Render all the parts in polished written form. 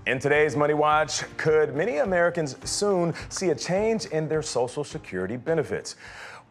In today's Money Watch, could many Americans soon see a change in their Social Security benefits?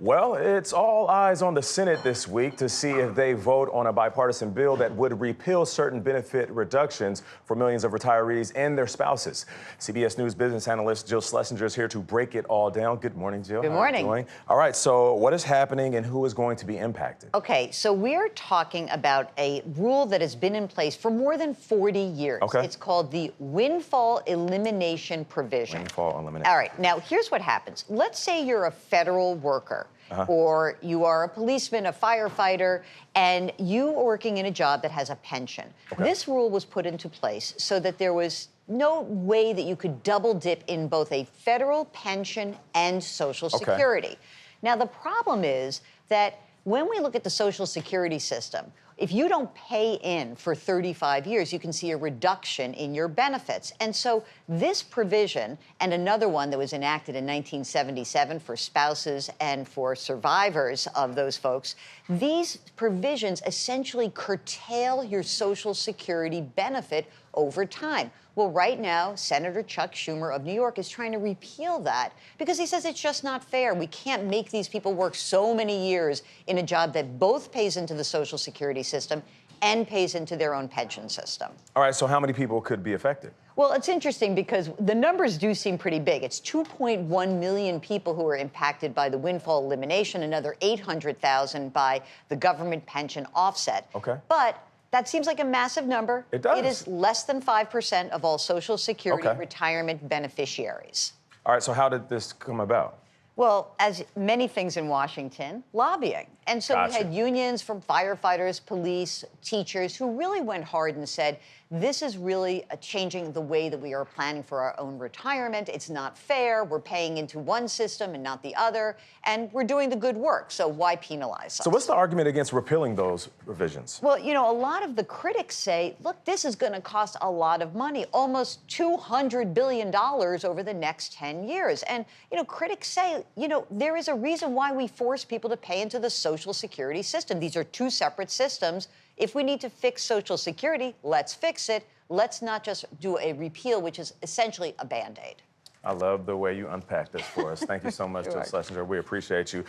Well, it's all eyes on the Senate this week to see if they vote on a bipartisan bill that would repeal certain benefit reductions for millions of retirees and their spouses. CBS News business analyst Jill Schlesinger is here to break it all down. Good morning, Jill. Good morning. How are you doing? All right, so what is happening and who is going to be impacted? Okay, so we're talking about a rule that has been in place for more than 40 years. Okay. It's called the windfall elimination provision. Windfall elimination. All right, now here's what happens. Let's say you're a federal worker. Or you are a policeman, a firefighter, and you are working in a job that has a pension. Okay. This rule was put into place so that there was no way that you could double dip in both a federal pension and Social Security. Now, the problem is that when we look at the Social Security system, if you don't pay in for 35 years, you can see a reduction in your benefits. And so this provision and another one that was enacted in 1977 for spouses and for survivors of those folks, these provisions essentially curtail your Social Security benefit over time. Well, right now, Senator Chuck Schumer of New York is trying to repeal that because he says it's just not fair. We can't make these people work so many years in a job that both pays into the Social Security system and pays into their own pension system. All right, so how many people could be affected? Well, it's interesting because the numbers do seem pretty big. It's 2.1 million people who are impacted by the windfall elimination, another 800,000 by the government pension offset. Okay. But that seems like a massive number. It does. It is less than 5% of all Social Security Okay. retirement beneficiaries. All right, so how did this come about? Well, as many things in Washington, lobbying. And so we Gotcha. had unions from firefighters, police, teachers who really went hard and said, this is really changing the way that we are planning for our own retirement. It's not fair. We're paying into one system and not the other. And we're doing the good work. So why penalize us? So what's the argument against repealing those provisions? Well, you know, a lot of the critics say, look, this is going to cost a lot of money, almost $200 billion over the next 10 years. And, you know, critics say, you know, there is a reason why we force people to pay into the Social Security system. These are two separate systems. If we need to fix Social Security, let's fix it. Let's not just do a repeal, which is essentially a Band-Aid. I love the way you unpacked this for us. Thank you so much, Jill Schlesinger. We appreciate you.